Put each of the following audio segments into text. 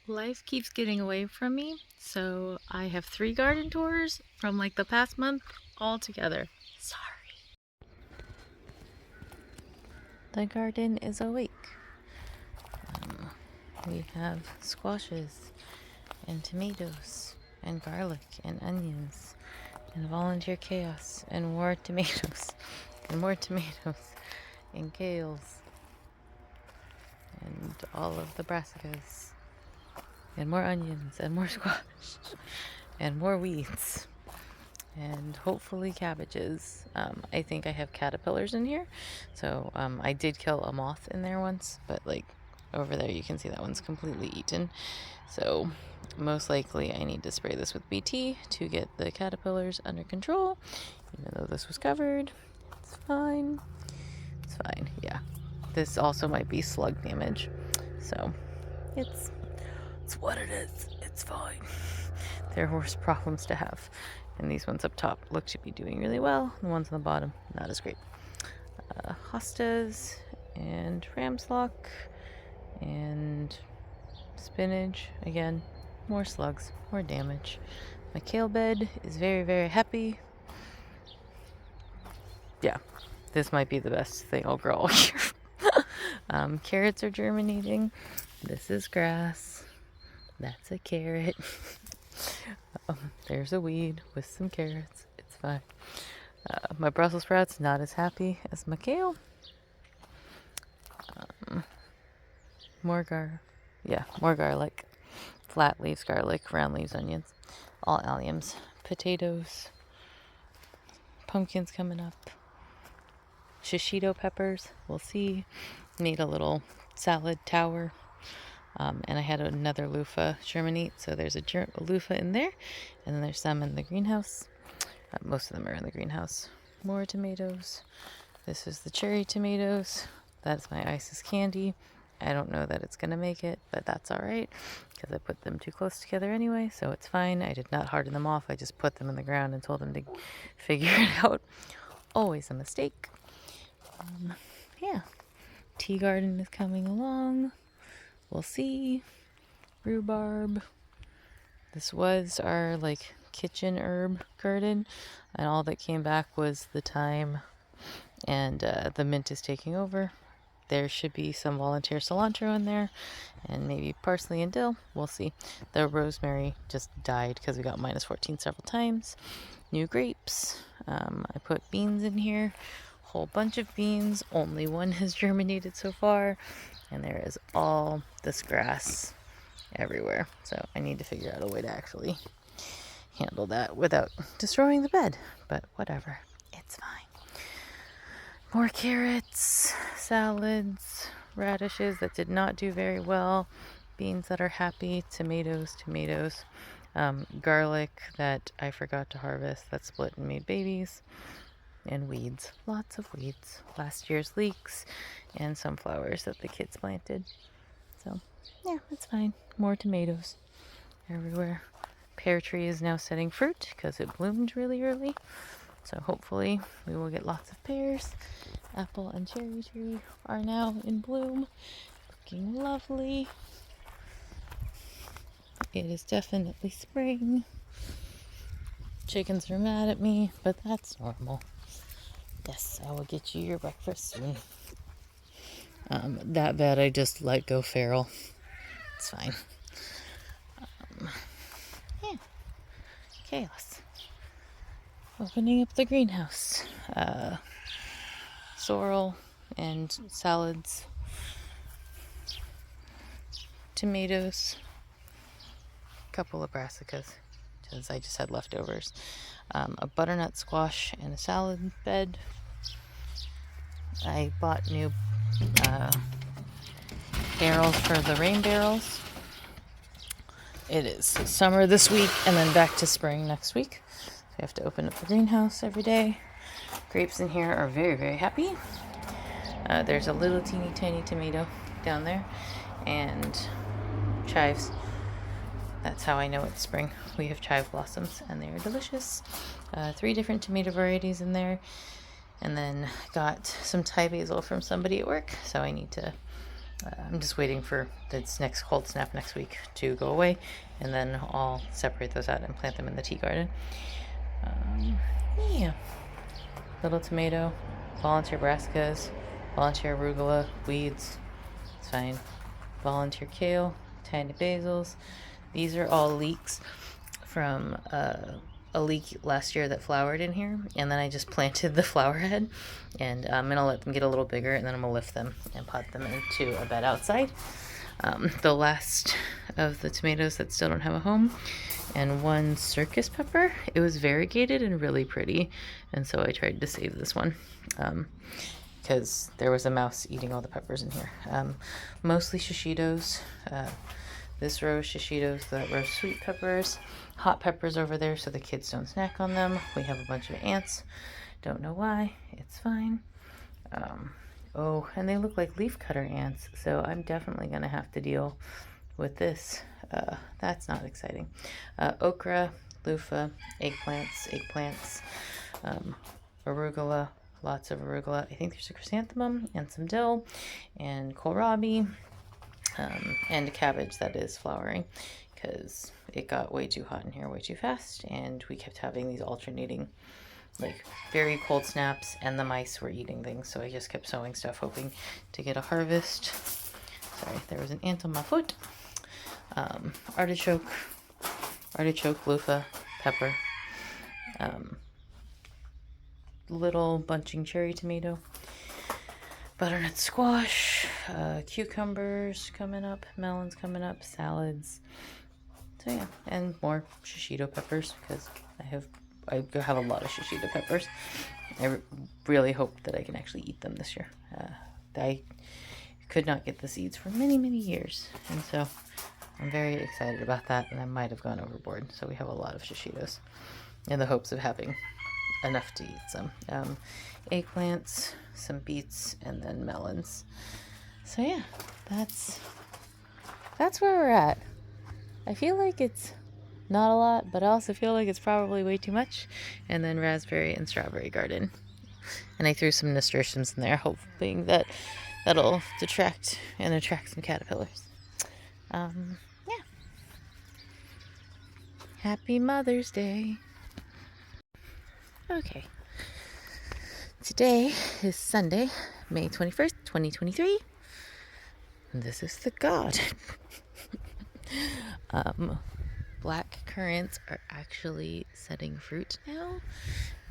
Life keeps getting away from me, so I have 3 garden tours from like the past month all together. Sorry. The garden is awake. We have squashes and tomatoes and garlic and onions and volunteer chaos and more tomatoes and more tomatoes and kales and all of the brassicas and more onions and more squash and more weeds and hopefully cabbages. I think I have caterpillars in here, so I did kill a moth in there once, but like over there you can see that one's completely eaten, so most likely I need to spray this with BT to get the caterpillars under control, even though this was covered. It's fine. It's fine. Yeah, this also might be slug damage, so it's what it is. It's fine. There are worse problems to have. And these ones up top look to be doing really well. The ones on the bottom, not as great. Hostas and ramslock and spinach. Again, more slugs, more damage. My kale bed is very, very happy. Yeah, this might be the best thing I'll grow all year. Carrots are germinating. This is grass. That's a carrot. There's a weed with some carrots. It's fine. My Brussels sprouts not as happy as my kale. More garlic. Flat leaves garlic, round leaves onions. All alliums. Potatoes. Pumpkins coming up. Shishito peppers. We'll see. Need a little salad tower. And I had another loofah germinate, so there's a loofah in there, and then there's some in the greenhouse. Most of them are in the greenhouse. More tomatoes. This is the cherry tomatoes. That's my Isis candy. I don't know that it's gonna make it, but that's all right because I put them too close together anyway, so it's fine. I did not harden them off. I just put them in the ground and told them to figure it out. Always a mistake. Yeah. Tea garden is coming along. We'll see. Rhubarb. This was our like kitchen herb garden, and all that came back was the thyme, and the mint is taking over. There should be some volunteer cilantro in there, and maybe parsley and dill. We'll see. The rosemary just died because we got -14 several times. New grapes. I put beans in here. Whole bunch of beans. Only one has germinated so far, and there is all this grass everywhere. So I need to figure out a way to actually handle that without destroying the bed. But whatever. It's fine. More carrots, salads, radishes that did not do very well, beans that are happy, tomatoes, garlic that I forgot to harvest that split and made babies, and weeds. Lots of weeds. Last year's leeks and some flowers that the kids planted. So, yeah, it's fine. More tomatoes everywhere. Pear tree is now setting fruit because it bloomed really early. So hopefully we will get lots of pears. Apple and cherry tree are now in bloom. Looking lovely. It is definitely spring. Chickens are mad at me, but that's normal. Yes, I will get you your breakfast soon. That bad I just let go feral. It's fine. Yeah. Chaos. Opening up the greenhouse. Sorrel and salads. Tomatoes. A couple of brassicas because I just had leftovers. A butternut squash and a salad bed. I bought new barrels for the rain barrels. It is summer this week and then back to spring next week. So we have to open up the greenhouse every day. Grapes in here are very, very happy. There's a little teeny tiny tomato down there and chives. That's how I know it's spring. We have chive blossoms and they are delicious. 3 different tomato varieties in there. And then got some Thai basil from somebody at work. So I need to I'm just waiting for this next cold snap next week to go away, and then I'll separate those out and plant them in the tea garden. Yeah. Little tomato, volunteer brassicas, volunteer arugula, weeds. It's fine. Volunteer kale, tiny basils. These are all leeks from a leek last year that flowered in here, and then I just planted the flower head, and I'm gonna let them get a little bigger, and then I'm gonna lift them and pot them into a bed outside. The last of the tomatoes that still don't have a home, and one circus pepper. It was variegated and really pretty, and so I tried to save this one because there was a mouse eating all the peppers in here. Mostly shishitos. This row is shishitos, that row sweet peppers, hot peppers over there so the kids don't snack on them. We have a bunch of ants. Don't know why. It's fine. Oh, and they look like leafcutter ants, so I'm definitely going to have to deal with this. That's not exciting. Okra, loofah, eggplants, arugula, lots of arugula. I think there's a chrysanthemum and some dill and kohlrabi. And a cabbage that is flowering because it got way too hot in here way too fast, and we kept having these alternating like very cold snaps, and the mice were eating things, so I just kept sowing stuff hoping to get a harvest. Sorry, there was an ant on my foot. Artichoke, loofah, pepper, little bunching cherry tomato, butternut squash, cucumbers coming up, melons coming up, salads. So yeah, and more shishito peppers because I have a lot of shishito peppers. I really hope that I can actually eat them this year. I could not get the seeds for many, many years, and so I'm very excited about that, and I might have gone overboard. So we have a lot of shishitos in the hopes of having enough to eat some. Eggplants, some beets, and then melons. So yeah, that's where we're at. I feel like it's not a lot, but I also feel like it's probably way too much. And then raspberry and strawberry garden. And I threw some nasturtiums in there, hoping that that'll detract and attract some caterpillars. Yeah. Happy Mother's Day. Okay. Today is Sunday, May 21st, 2023. And this is the garden. Black currants are actually setting fruit now,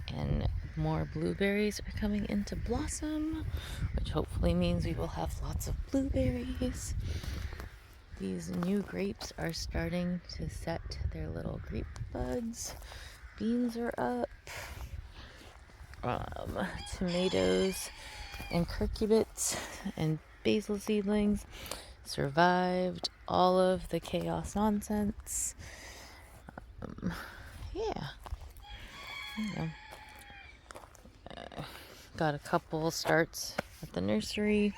and more blueberries are coming into blossom, which hopefully means we will have lots of blueberries. These new grapes are starting to set their little grape buds. Beans are up. Tomatoes and curcubits and basil seedlings survived all of the chaos nonsense. Yeah. Got a couple starts at the nursery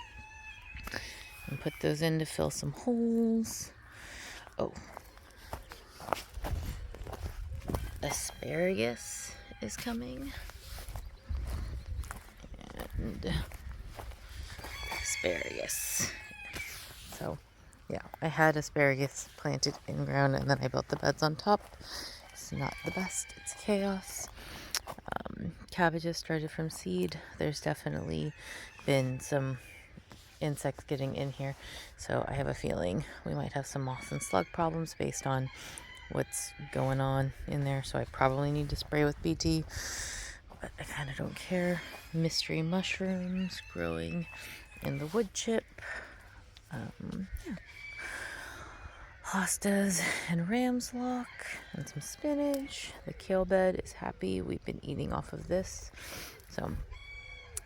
and put those in to fill some holes. Oh. Asparagus is coming. And asparagus. So, yeah, I had asparagus planted in ground and then I built the beds on top. It's not the best. It's chaos. Cabbages started from seed. There's definitely been some insects getting in here, so I have a feeling we might have some moth and slug problems based on what's going on in there, so I probably need to spray with BT, but I kind of don't care. Mystery mushrooms growing in the wood chip. Yeah. Hostas and ram's lock and some spinach. The kale bed is happy. We've been eating off of this, so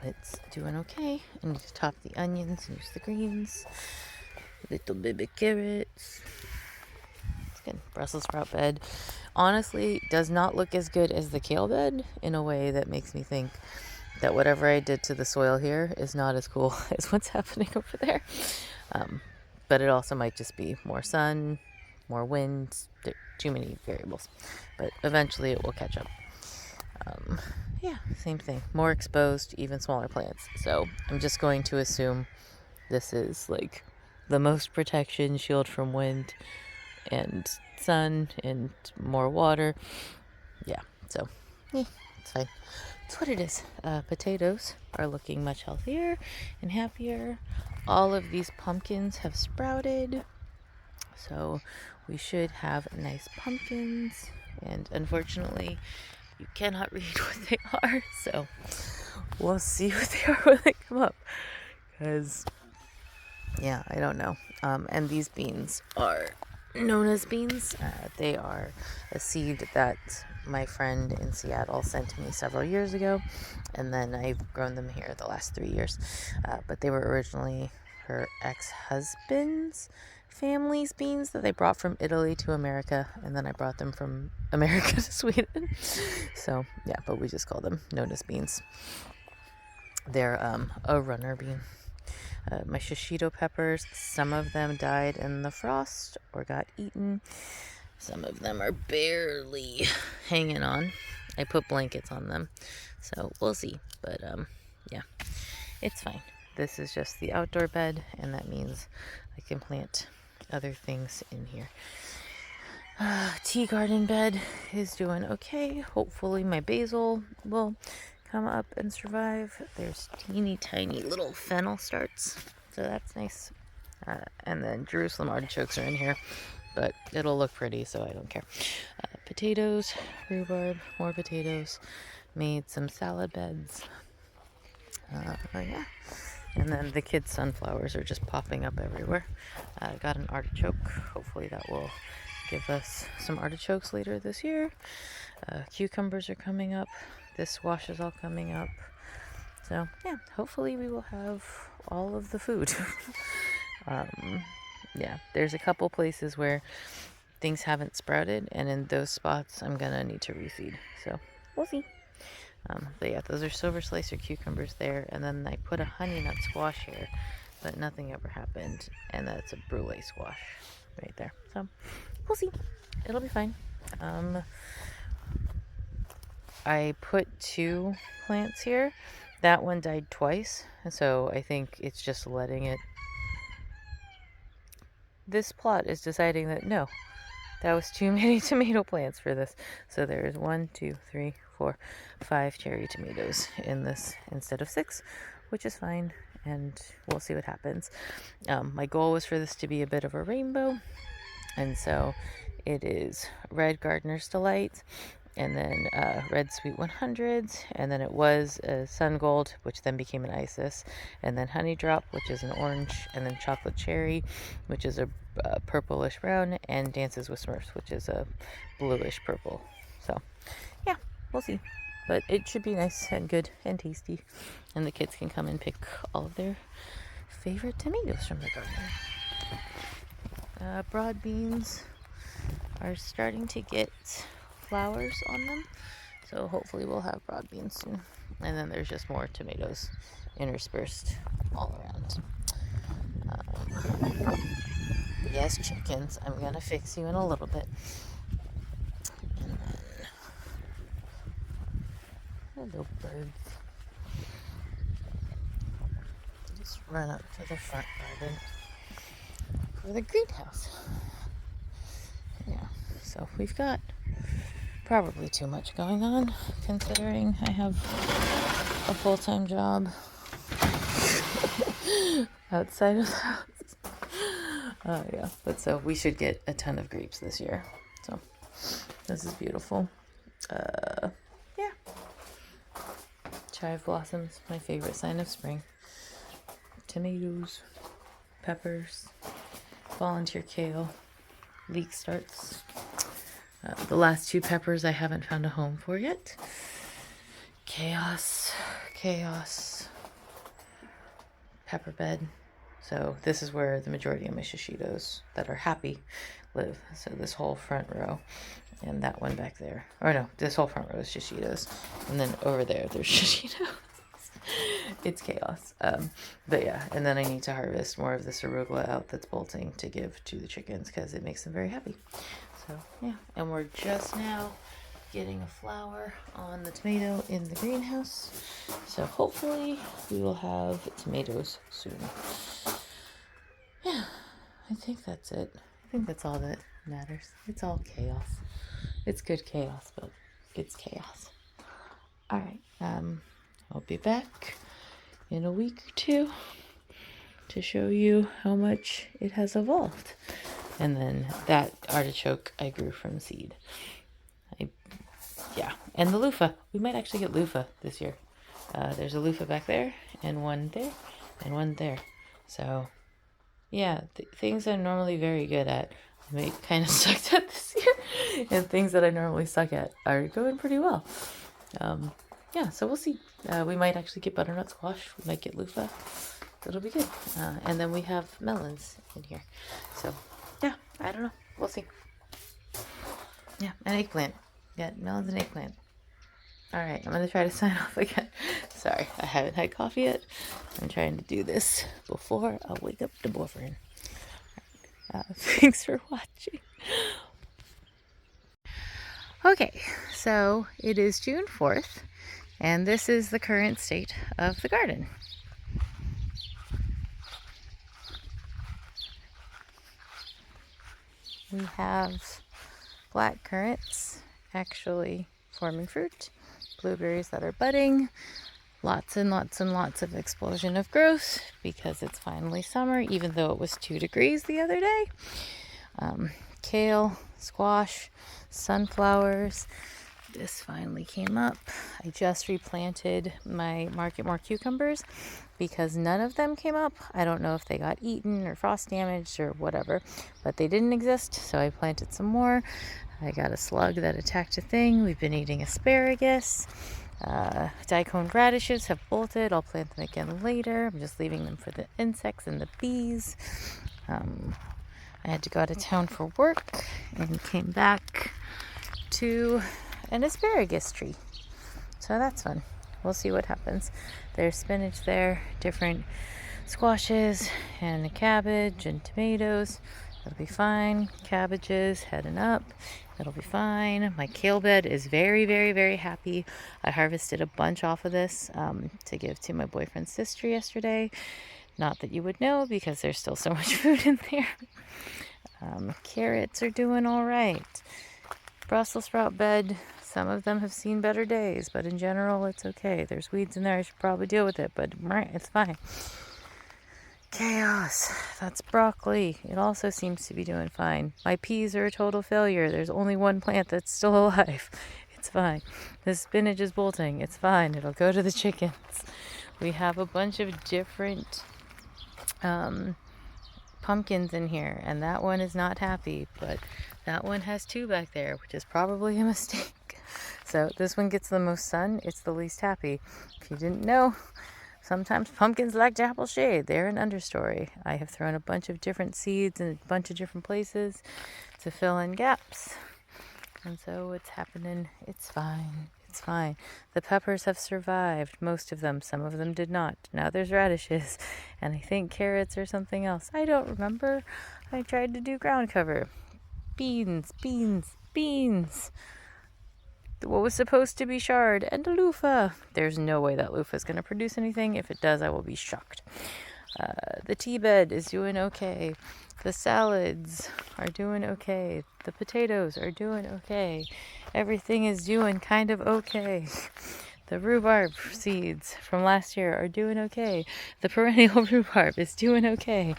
it's doing okay. I need to top the onions and use the greens. Little baby carrots. It's good. Brussels sprout bed. Honestly, does not look as good as the kale bed in a way that makes me think that whatever I did to the soil here is not as cool as what's happening over there. But it also might just be more sun, more wind, too many variables. But eventually it will catch up. Yeah, same thing. More exposed, even smaller plants. So I'm just going to assume this is like the most protection, shield from wind and sun and more water. Yeah, so it's fine. It's what it is. Potatoes are looking much healthier and happier. All of these pumpkins have sprouted, so we should have nice pumpkins. And unfortunately, you cannot read what they are, so we'll see what they are when they come up. Because, yeah, I don't know. And these beans are known as beans. They are a seed that my friend in Seattle sent to me several years ago, and then I've grown them here the last 3 years. But they were originally her ex-husband's family's beans that they brought from Italy to America, and then I brought them from America to Sweden. So yeah, but we just call them known as beans. They're a runner bean. My shishito peppers, some of them died in the frost or got eaten. Some of them are barely hanging on. I put blankets on them, so we'll see. But yeah, it's fine. This is just the outdoor bed, and that means I can plant other things in here. Tea garden bed is doing okay. Hopefully my basil will come up and survive. There's teeny tiny little fennel starts, so that's nice. And then Jerusalem artichokes are in here, but it'll look pretty, so I don't care. Potatoes, rhubarb, more potatoes. Made some salad beds. Yeah. And then the kids' sunflowers are just popping up everywhere. Got an artichoke. Hopefully that will give us some artichokes later this year. Cucumbers are coming up. This squash is all coming up. So yeah, hopefully we will have all of the food. Yeah, there's a couple places where things haven't sprouted, and in those spots I'm gonna need to reseed. So we'll see. But yeah, those are silver slicer cucumbers there, and then I put a honey nut squash here, but nothing ever happened, and that's a brulee squash right there. So we'll see. It'll be fine. I put 2 plants here. That one died twice, and so I think it's just letting it. This plot is deciding that no, that was too many tomato plants for this. So there's 1, 2, 3, 4, 5 cherry tomatoes in this instead of 6, which is fine, and we'll see what happens. My goal was for this to be a bit of a rainbow, and so it is red Gardener's Delight, and then red Sweet 100s, and then it was a Sun Gold, which then became an Isis, and then Honey Drop, which is an orange, and then Chocolate Cherry, which is a purplish brown, and Dances with Smurfs, which is a bluish purple. So yeah, we'll see, but it should be nice and good and tasty, and the kids can come and pick all of their favorite tomatoes from the garden. Broad beans are starting to get flowers on them, so hopefully we'll have broad beans soon. And then there's just more tomatoes interspersed all around. Yes, chickens, I'm gonna fix you in a little bit. And then hello, birds. Just run up to the front garden for the greenhouse. Yeah, so we've got probably too much going on, considering I have a full-time job outside of the house. Yeah, but so we should get a ton of grapes this year. So this is beautiful. Yeah. Chive blossoms, my favorite sign of spring. Tomatoes, peppers, volunteer kale, leek starts. The last 2 peppers I haven't found a home for yet. Chaos, pepper bed. So this is where the majority of my shishitos that are happy live. So this whole front row, and that one back there. Or no, this whole front row is shishitos, and then over there there's shishitos. It's chaos. But yeah, and then I need to harvest more of this arugula out that's bolting to give to the chickens because it makes them very happy. So yeah, and we're just now getting a flower on the tomato in the greenhouse. So hopefully we will have tomatoes soon. Yeah, I think that's it. I think that's all that matters. It's all chaos. It's good chaos, but it's chaos. All right. I'll be back in a week or two to show you how much it has evolved. And then that artichoke I grew from seed. Yeah, and the loofah. We might actually get loofah this year. There's a loofah back there, and one there, and one there. So, yeah, things I'm normally very good at, I kind of sucked at this year, and things that I normally suck at are going pretty well. Yeah, so we'll see. We might actually get butternut squash. We might get loofah. It'll be good. And then we have melons in here. So, yeah, I don't know. We'll see. Yeah, an eggplant. Yeah, melons and eggplant. All right, I'm going to try to sign off again. Sorry, I haven't had coffee yet. I'm trying to do this before I wake up the boyfriend. Thanks for watching. Okay, so it is June 4th, and this is the current state of the garden. We have black currants actually forming fruit, blueberries that are budding, lots and lots and lots of explosion of growth because it's finally summer, even though it was 2 degrees the other day. Kale, squash, sunflowers. This finally came up. I just replanted my Market More cucumbers because none of them came up. I don't know if they got eaten or frost damaged or whatever, but they didn't exist, so I planted some more. I got a slug that attacked a thing. We've been eating asparagus. Daikon radishes have bolted. I'll plant them again later. I'm just leaving them for the insects and the bees. I had to go out of town for work and came back to an asparagus tree. So that's fun. We'll see what happens. There's spinach there, different squashes and cabbage and tomatoes. It'll be fine. Cabbages heading up. It'll be fine. My kale bed is very, very, very happy. I harvested a bunch off of this to give to my boyfriend's sister yesterday. Not that you would know because there's still so much food in there. Carrots are doing all right. Brussels sprout bed, some of them have seen better days, but in general it's okay. There's weeds in there, I should probably deal with it, but it's fine. Chaos, that's broccoli. It also seems to be doing fine. My peas are a total failure. There's only one plant that's still alive. It's fine. The spinach is bolting. It's fine. It'll go to the chickens. We have a bunch of different pumpkins in here, and that one is not happy, but that one has 2 back there, which is probably a mistake. So this one gets the most sun. It's the least happy. If you didn't know, sometimes pumpkins like to apple shade. They're an understory. I have thrown a bunch of different seeds in a bunch of different places to fill in gaps. And so what's happening? It's fine. It's fine. The peppers have survived. Most of them. Some of them did not. Now there's radishes. And I think carrots or something else. I don't remember. I tried to do ground cover. Beans, beans, beans. What was supposed to be chard and a loofah. There's no way that loofah is going to produce anything. If it does, I will be shocked. The tea bed is doing okay. The salads are doing okay. The potatoes are doing okay. Everything is doing kind of okay. The rhubarb seeds from last year are doing okay. The perennial rhubarb is doing okay.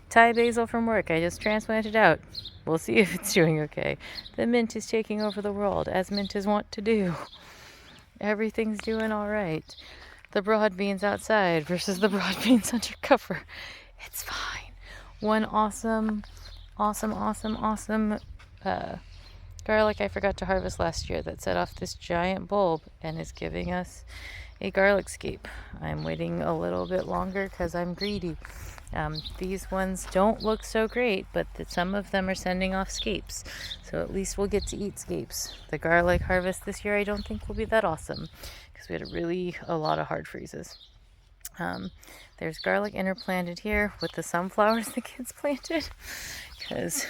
Thai basil from work, I just transplanted out. We'll see if it's doing okay. The mint is taking over the world, as mint is wont to do. Everything's doing all right. The broad beans outside versus the broad beans under cover. It's fine. One awesome garlic I forgot to harvest last year that set off this giant bulb and is giving us a garlic scape. I'm waiting a little bit longer because I'm greedy. These ones don't look so great, but some of them are sending off scapes. So at least we'll get to eat scapes. The garlic harvest this year I don't think will be that awesome because we had a lot of hard freezes. There's garlic interplanted here with the sunflowers the kids planted because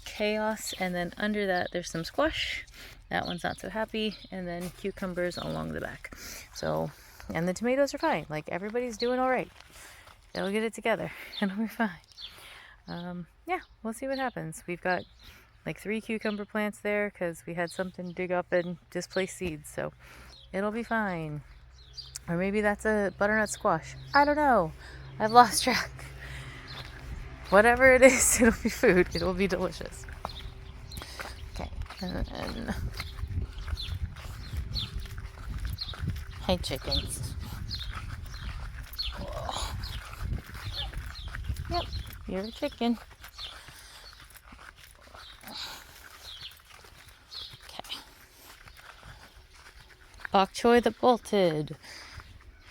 chaos. And then under that there's some squash. That one's not so happy. And then cucumbers along the back. So, and the tomatoes are fine. Like everybody's doing all right. They'll get it together. It'll be fine. Yeah, we'll see what happens. We've got like 3 cucumber plants there because we had something dig up and displace seeds, so it'll be fine. Or maybe that's a butternut squash. I don't know. I've lost track. Whatever it is, it'll be food. It will be delicious. Okay, and then... Hey, chickens. Whoa. Yep, you're a chicken. Okay. Bok choy that bolted.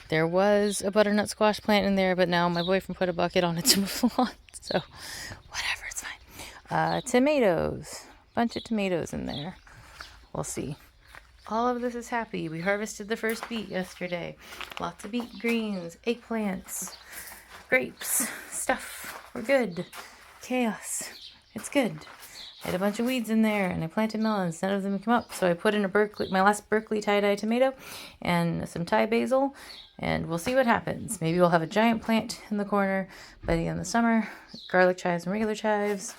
There was a butternut squash plant in there, but now my boyfriend put a bucket on it to move along. So, whatever, it's fine. Tomatoes. Bunch of tomatoes in there. We'll see. All of this is happy. We harvested the first beet yesterday. Lots of beet greens, eggplants, grapes, stuff. We're good. Chaos. It's good. I had a bunch of weeds in there, and I planted melons. None of them came up, so I put in my last Berkeley tie-dye tomato and some Thai basil, and we'll see what happens. Maybe we'll have a giant plant in the corner by the end of the summer. Garlic chives and regular chives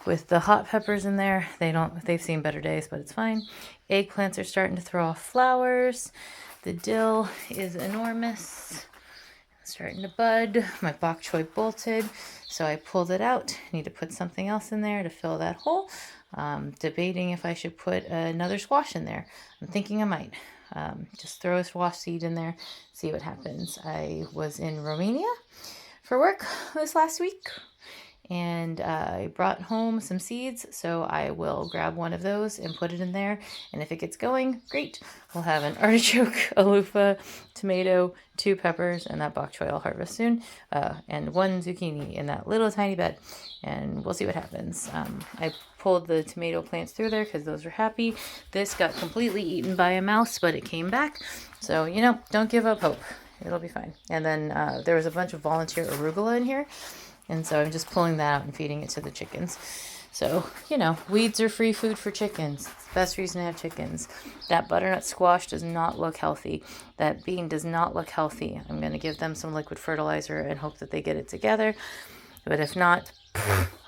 with the hot peppers in there. They've seen better days, but it's fine. Eggplants are starting to throw off flowers. The dill is enormous. Starting to bud. My bok choy bolted, so I pulled it out. I need to put something else in there to fill that hole. Debating if I should put another squash in there. I'm thinking I might. Just throw a squash seed in there, see what happens. I was in Romania for work this last week, and I brought home some seeds, so I will grab one of those and put it in there, and if it gets going, great. We'll have an artichoke, a loofah, tomato, 2 peppers, and that bok choy I'll harvest soon, and 1 zucchini in that little tiny bed, and we'll see what happens. I pulled the tomato plants through there because those are happy. This got completely eaten by a mouse, but it came back, so, don't give up hope. It'll be fine. And then there was a bunch of volunteer arugula in here, and so I'm just pulling that out and feeding it to the chickens. So, weeds are free food for chickens. It's the best reason to have chickens. That butternut squash does not look healthy. That bean does not look healthy. I'm going to give them some liquid fertilizer and hope that they get it together. But if not,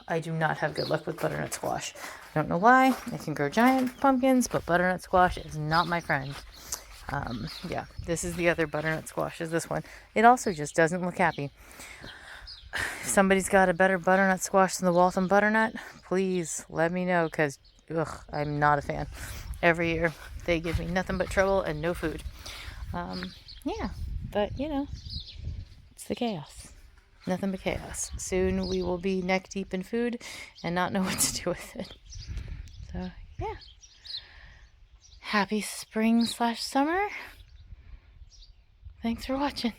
I do not have good luck with butternut squash. I don't know why. I can grow giant pumpkins, but butternut squash is not my friend. Yeah, this is the other butternut squash, is this one. It also just doesn't look happy. If somebody's got a better butternut squash than the Waltham butternut, please let me know, because I'm not a fan. Every year they give me nothing but trouble and no food. Yeah, but it's the chaos. Nothing but chaos. Soon we will be neck deep in food and not know what to do with it. So yeah, happy spring/summer. Thanks for watching.